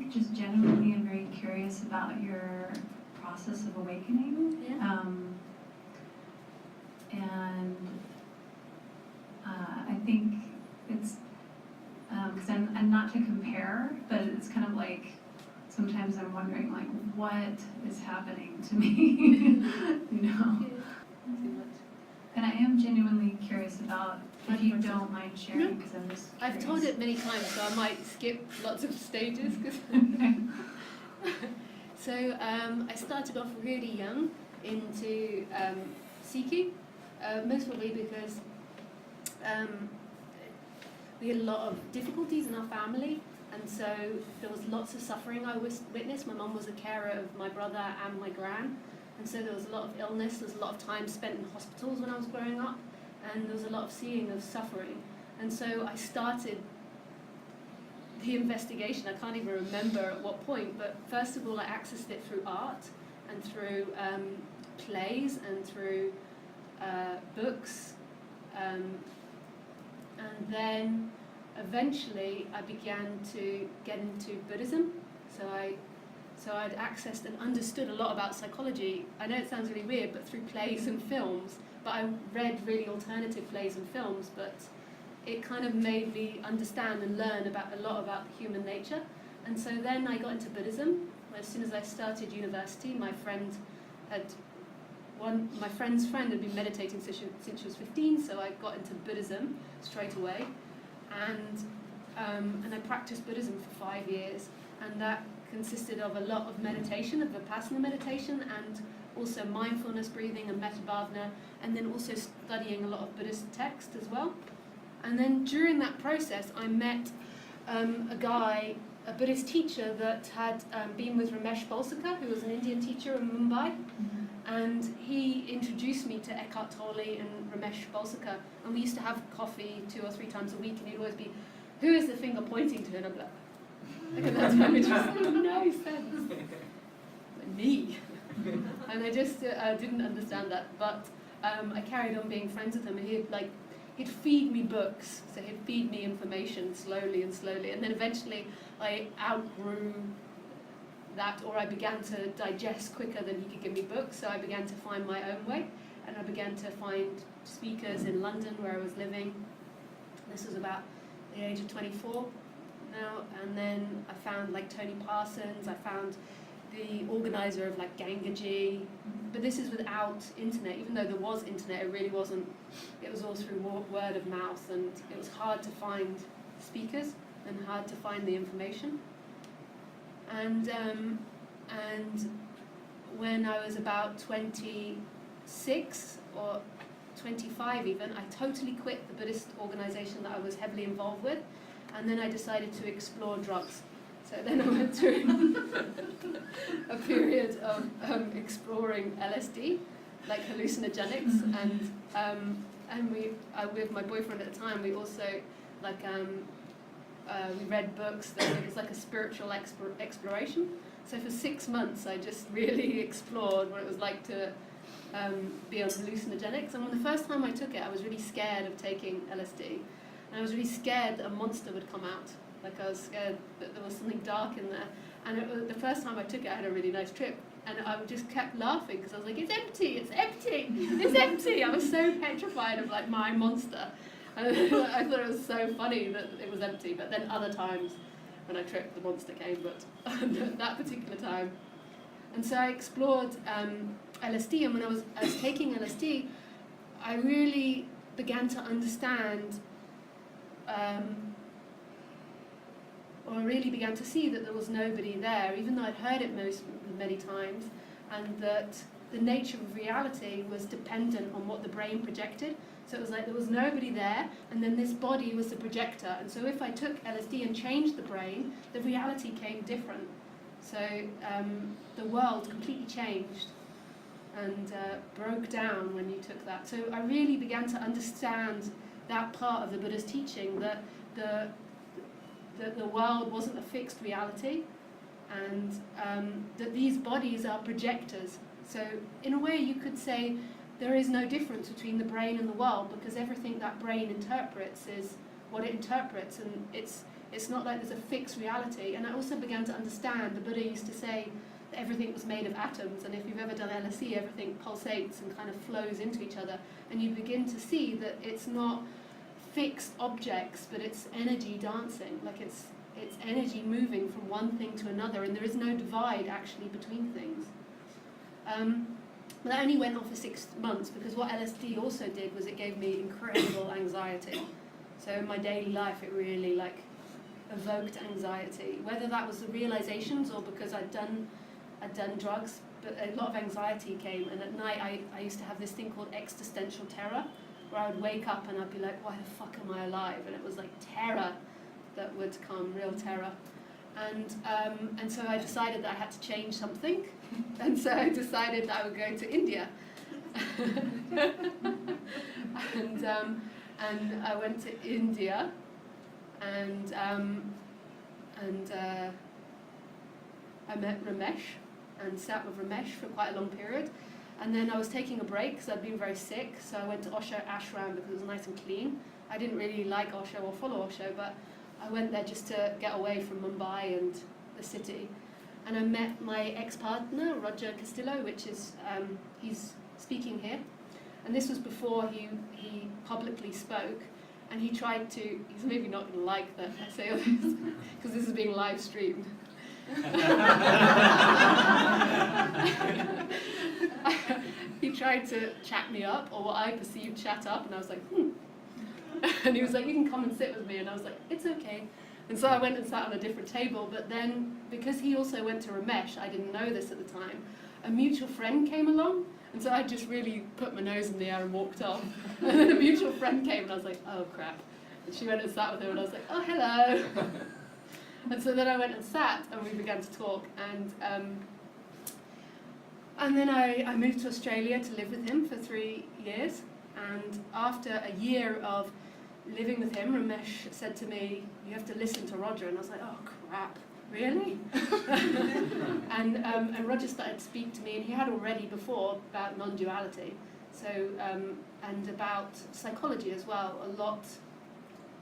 just genuinely am very curious about your process of awakening. Yeah. And I think it's, because I'm not to compare, but it's kind of like, sometimes I'm wondering, like, what is happening to me, you know? And I am genuinely curious about, if you don't mind sharing, because I'm just curious. I've told it many times, so I might skip lots of stages. So I started off really young into seeking, most probably because we had a lot of difficulties in our family, and so there was lots of suffering I witnessed. My mum was a carer of my brother and my gran, and so there was a lot of illness, there was a lot of time spent in hospitals when I was growing up, and there was a lot of seeing of suffering. And so I started the investigation. I can't even remember at what point, but first of all I accessed it through art and through plays and through books, and then eventually I began to get into Buddhism. So I'd accessed and understood a lot about psychology. I know it sounds really weird, but through plays and films. But I read really alternative plays and films, but it kind of made me understand and learn about a lot about human nature. And so then I got into Buddhism. As soon as I started university, my friend's friend had been meditating since she was 15, so I got into Buddhism straight away. And I practiced Buddhism for 5 years, and that consisted of a lot of meditation, of Vipassana meditation, and also mindfulness breathing and metta bhavana, and then also studying a lot of Buddhist text as well. And then during that process I met a Buddhist teacher that had been with Ramesh Balsekar, who was an Indian teacher in Mumbai. And he introduced me to Eckhart Tolle and Ramesh Balsekar, and we used to have coffee 2 or 3 times a week, and he'd always be, who is the finger pointing to? And I'd be like, look at that time, it just made no sense. Like, me. And I just didn't understand that, but I carried on being friends with him, and he'd feed me books, so he'd feed me information slowly, and then eventually I outgrew that, or I began to digest quicker than he could give me books, so I began to find my own way, and I began to find speakers in London where I was living. This was about the age of 24 now, and then I found like Tony Parsons, I found the organizer of like Gangaji, but this is without internet. Even though there was internet, it really wasn't, it was all through word of mouth, and it was hard to find speakers and hard to find the information. And when I was about 26 or 25 even, I totally quit the Buddhist organization that I was heavily involved with, and then I decided to explore drugs. So then I went through a period of exploring LSD, like hallucinogenics, and we, with my boyfriend at the time, we also like we read books that it was like a spiritual exploration. So for 6 months I just really explored what it was like to be on hallucinogenics. And when the first time I took it, I was really scared of taking LSD, and I was really scared that a monster would come out. Like I was scared that there was something dark in there. And the first time I took it, I had a really nice trip, and I just kept laughing because I was like, it's empty, it's empty, it's empty. I was so petrified of like my monster. And I thought it was so funny that it was empty. But then other times when I tripped, the monster came, but that particular time. And so I explored LSD, and when I was taking LSD, I really began to understand, or I really began to see that there was nobody there, even though I'd heard it many times, and that the nature of reality was dependent on what the brain projected. So it was like there was nobody there, and then this body was the projector. And so if I took LSD and changed the brain, the reality came different. So the world completely changed and broke down when you took that. So I really began to understand that part of the Buddha's teaching, that the world wasn't a fixed reality, and that these bodies are projectors. So in a way you could say there is no difference between the brain and the world, because everything that brain interprets is what it interprets, and It's not like there's a fixed reality. And I also began to understand, the Buddha used to say that everything was made of atoms, and if you've ever done LSE, everything pulsates and kind of flows into each other. And you begin to see that it's not fixed objects, but it's energy dancing. Like it's energy moving from one thing to another, and there is no divide actually between things. But that only went on for 6 months, because what LSD also did was it gave me incredible anxiety. So in my daily life, it really like evoked anxiety, whether that was the realizations or because I'd done drugs. But a lot of anxiety came, and at night I used to have this thing called existential terror, where I would wake up and I'd be like, why the fuck am I alive? And it was like terror that would come, real terror. And so I decided that I had to change something, and so I decided that I would go to India. And I went to India, and I met Ramesh and sat with Ramesh for quite a long period. And then I was taking a break because I'd been very sick, so I went to Osho Ashram because it was nice and clean. I didn't really like Osho or follow Osho, but I went there just to get away from Mumbai and the city. And I met my ex-partner, Roger Castillo, which is, he's speaking here. And this was before he publicly spoke. And he tried to, he's maybe not going to like that I say all this, because this is being live streamed. He tried to chat me up, or what I perceived chat up, and I was like, And he was like, you can come and sit with me, and I was like, it's okay. And so I went and sat on a different table, but then, because he also went to Ramesh, I didn't know this at the time, a mutual friend came along, and so I just really put my nose in the air and walked off. And then a mutual friend came, and I was like, oh crap. And she went and sat with him, and I was like, oh hello. And so then I went and sat, and we began to talk, and then I moved to Australia to live with him for 3 years. And after a year of living with him, Ramesh said to me, you have to listen to Roger. And I was like, oh crap, really? And Roger started to speak to me, and he had already before about non-duality, so and about psychology as well, a lot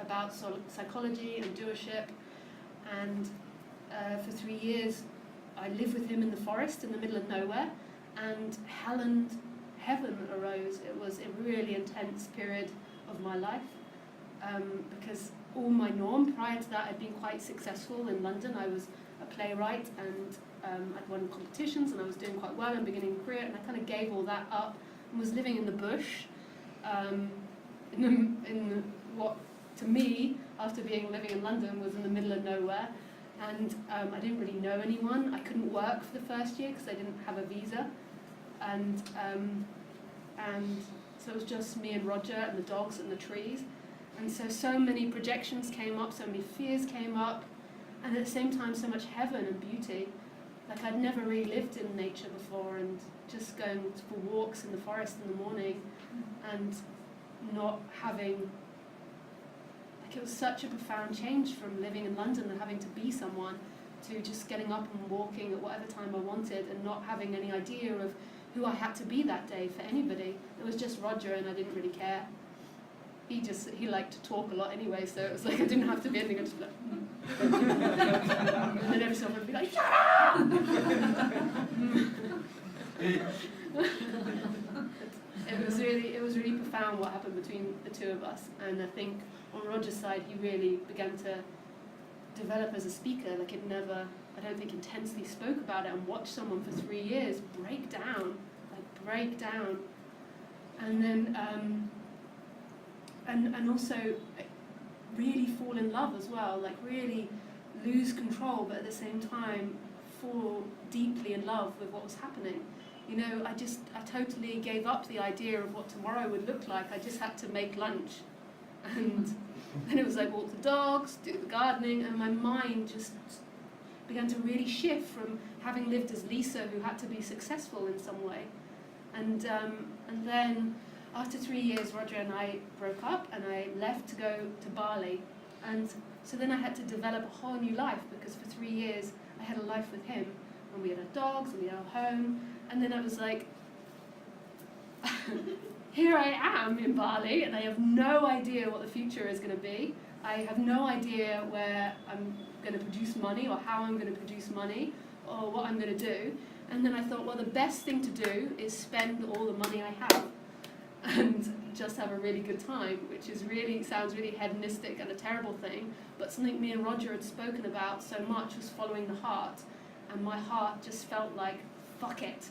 about psychology and doership. And for 3 years I lived with him in the forest in the middle of nowhere, and heaven arose. It was a really intense period of my life, because all my norm prior to that, I'd been quite successful in London. I was a playwright, and I'd won competitions, and I was doing quite well and beginning a career, and I kind of gave all that up and was living in the bush, in what to me, after living in London, was in the middle of nowhere. And I didn't really know anyone. I couldn't work for the first year because I didn't have a visa. And so it was just me and Roger and the dogs and the trees. And so many projections came up, so many fears came up, and at the same time so much heaven and beauty. Like I'd never really lived in nature before, and just going for walks in the forest in the morning and not having, like it was such a profound change from living in London and having to be someone to just getting up and walking at whatever time I wanted and not having any idea of who I had to be that day for anybody. It was just Roger, and I didn't really care. He liked to talk a lot anyway, so it was like I didn't have to be anything. I just like, and then every so often I'd be like, shut up! It was really profound what happened between the two of us, and I think on Roger's side he really began to develop as a speaker. Like it never, I don't think, intensely spoke about it, and watched someone for 3 years break down, and then and also really fall in love as well, like really lose control, but at the same time fall deeply in love with what was happening. You know, I totally gave up the idea of what tomorrow would look like. I just had to make lunch, and then it was like walk the dogs, do the gardening, and my mind just began to really shift from having lived as Lisa, who had to be successful in some way. And then after 3 years, Roger and I broke up, and I left to go to Bali. And so then I had to develop a whole new life, because for 3 years I had a life with him, and we had our dogs, and we had our home. And then I was like, here I am in Bali, and I have no idea what the future is going to be. I have no idea where I'm going to produce money or how I'm going to produce money or what I'm going to do. And then I thought, well, the best thing to do is spend all the money I have and just have a really good time, which is really sounds really hedonistic and a terrible thing, but something me and Roger had spoken about so much was following the heart, and my heart just felt like, fuck it,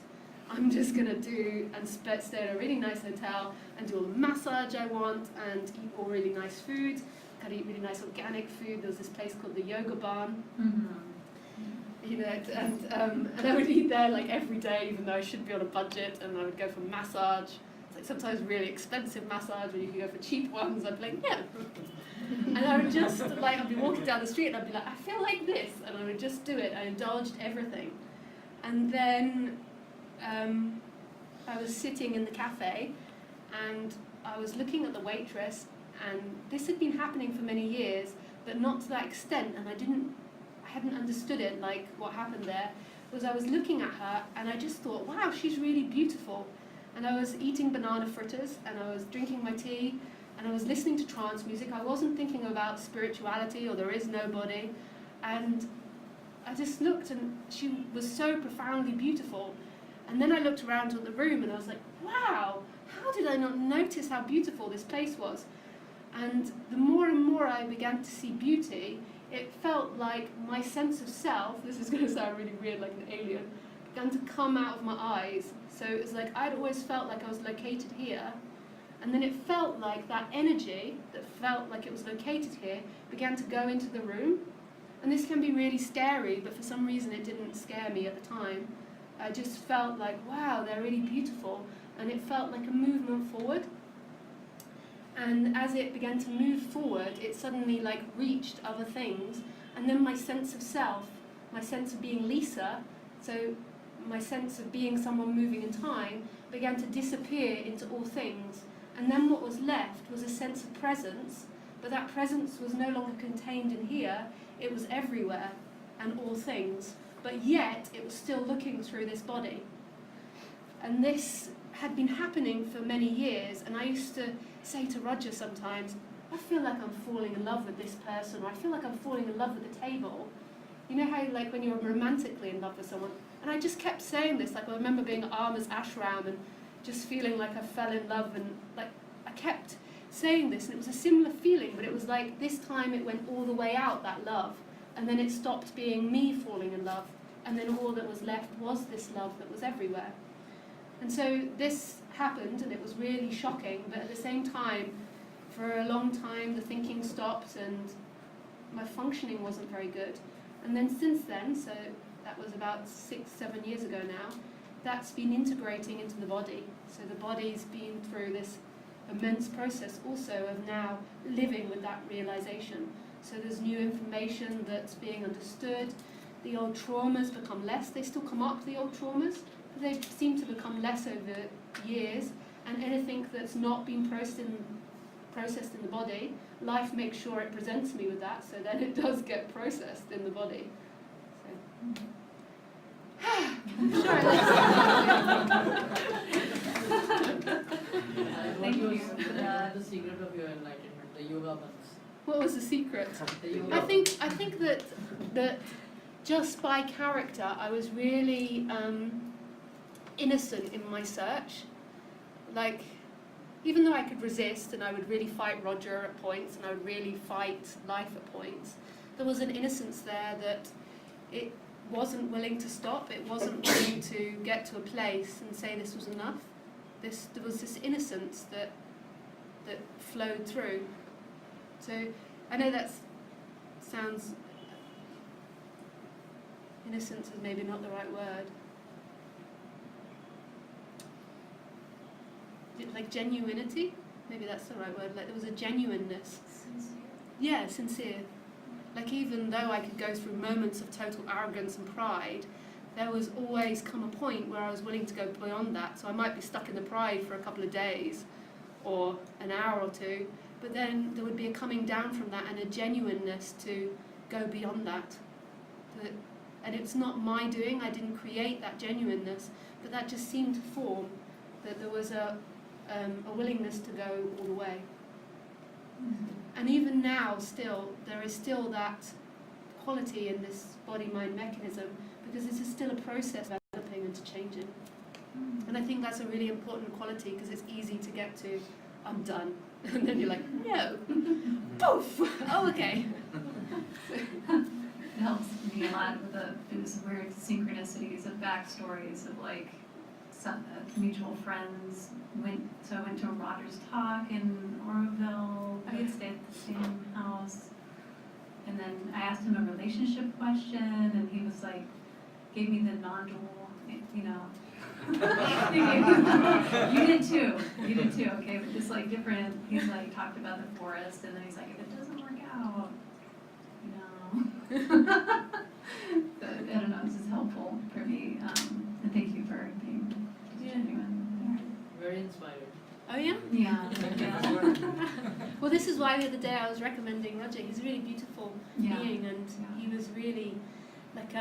I'm just gonna do and stay at a really nice hotel and do all the massage I want and eat all really nice food. I'd eat really nice organic food. There was this place called the Yoga Barn. You know, and I would eat there like every day, even though I should be on a budget, and I would go for massage. It's like sometimes really expensive massage, where you can go for cheap ones. I'd be like, yeah. And I would just, like, I'd be walking down the street and I'd be like, I feel like this, and I would just do it. I indulged everything. And then I was sitting in the cafe, and I was looking at the waitress, and this had been happening for many years, but not to that extent, and I hadn't understood it, like what happened there, was I was looking at her and I just thought, wow, she's really beautiful. And I was eating banana fritters and I was drinking my tea and I was listening to trance music. I wasn't thinking about spirituality or there is nobody. And I just looked and she was so profoundly beautiful. And then I looked around at the room and I was like, wow, how did I not notice how beautiful this place was? And the more and more I began to see beauty, it felt like my sense of self, this is going to sound really weird like an alien, began to come out of my eyes. So it was like I'd always felt like I was located here, and then it felt like that energy that felt like it was located here began to go into the room. And this can be really scary, but for some reason it didn't scare me at the time. I just felt like, wow, they're really beautiful, and it felt like a movement forward. And as it began to move forward, it suddenly like reached other things. And then my sense of self, my sense of being Lisa, so my sense of being someone moving in time, began to disappear into all things. And then what was left was a sense of presence, but that presence was no longer contained in here, it was everywhere and all things. But yet it was still looking through this body. And this had been happening for many years, and I used to say to Roger sometimes, I feel like I'm falling in love with this person, or I feel like I'm falling in love with the table. You know how like when you're romantically in love with someone? And I just kept saying this, like I remember being at Arma's ashram and just feeling like I fell in love, and like I kept saying this, and it was a similar feeling, but it was like this time it went all the way out, that love, and then it stopped being me falling in love, and then all that was left was this love that was everywhere. And so this happened, and it was really shocking, but at the same time, for a long time, the thinking stopped, and my functioning wasn't very good. And then since then, so that was about 6-7 years ago now, that's been integrating into the body. So the body's been through this immense process also of now living with that realization. So there's new information that's being understood. The old traumas become less. They still come up, the old traumas, but they seem to become less over years. And anything that's not been processed in the body, life makes sure it presents me with that, so then it does get processed in the body. So. Sure, Thank you. The secret of your enlightenment, the yoga ones. What was the secret? I think that just by character, I was really innocent in my search. Like, even though I could resist and I would really fight Roger at points and I would really fight life at points, there was an innocence there that it wasn't willing to stop. It wasn't willing to get to a place and say this was enough. There was this innocence that flowed through. So I know that sounds, innocence is maybe not the right word. Like genuinity, maybe that's the right word. Like there was a genuineness. Sincere. Yeah, sincere. Like even though I could go through moments of total arrogance and pride, there was always come a point where I was willing to go beyond that. So I might be stuck in the pride for a couple of days or an hour or two, but then there would be a coming down from that and a genuineness to go beyond that. And it's not my doing, I didn't create that genuineness, but that just seemed to form, that there was a willingness to go all the way. Mm-hmm. And even now, still, there is still that quality in this body-mind mechanism, because this is still a process of developing and changing. And I think that's a really important quality, because it's easy to get to, I'm done. And then you're like, no. Poof! Oh, okay. It helps me a lot with those weird synchronicities of backstories of like some mutual friends. So I went to Roger's talk in Oroville. We stayed at the same house. And then I asked him a relationship question, and he was like, gave me the non-dual, you know. You did too, okay, but just like different, he's like talked about the forest, and then he's like, if it doesn't work out, you know. But I don't know, this is helpful for me, and thank you for being genuine. Very inspiring. Oh, yeah? Yeah. Well, this is why the other day I was recommending Roger. He's a really beautiful being, and he was really, like,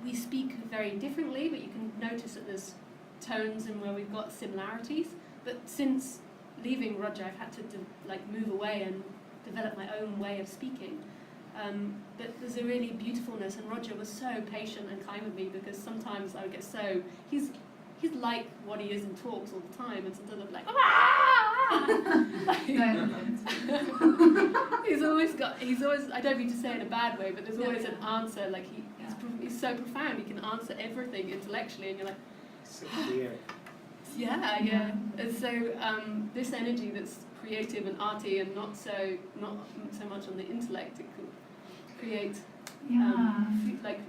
we speak very differently, but you can notice that there's tones and where we've got similarities. But since leaving Roger, I've had to move away and develop my own way of speaking. But there's a really beautifulness, and Roger was so patient and kind with me, because sometimes I would get so, he's like what he is in talks all the time, and sometimes I'm like, he's always, I don't mean to say it in a bad way, but there's always an answer, like he's so profound, he can answer everything intellectually, and you're like, so clear. Yeah. And so this energy that's creative and arty and not so much on the intellect, it could create like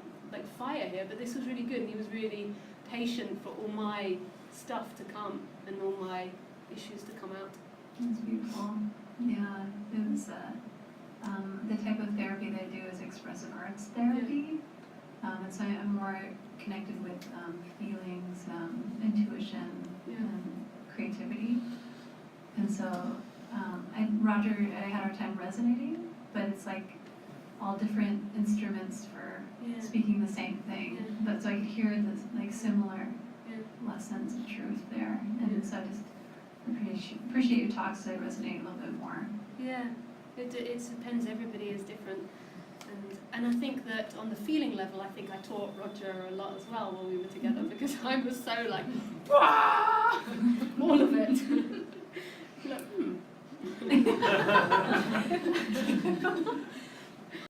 fire here. But this was really good, and he was really patient for all my stuff to come and all my issues to come out. It's beautiful. Yeah, it was the type of therapy they do is expressive arts therapy. And so I'm more connected with feelings, intuition, and creativity. And so Roger, I had our time resonating, but it's like all different instruments for speaking the same thing. But so I could hear the like similar lessons of truth there. And so I just appreciate your talks, so I resonate a little bit more. Yeah, it depends. Everybody is different. And I think that on the feeling level, I think I taught Roger a lot as well while we were together, because I was so like, all of it. Like,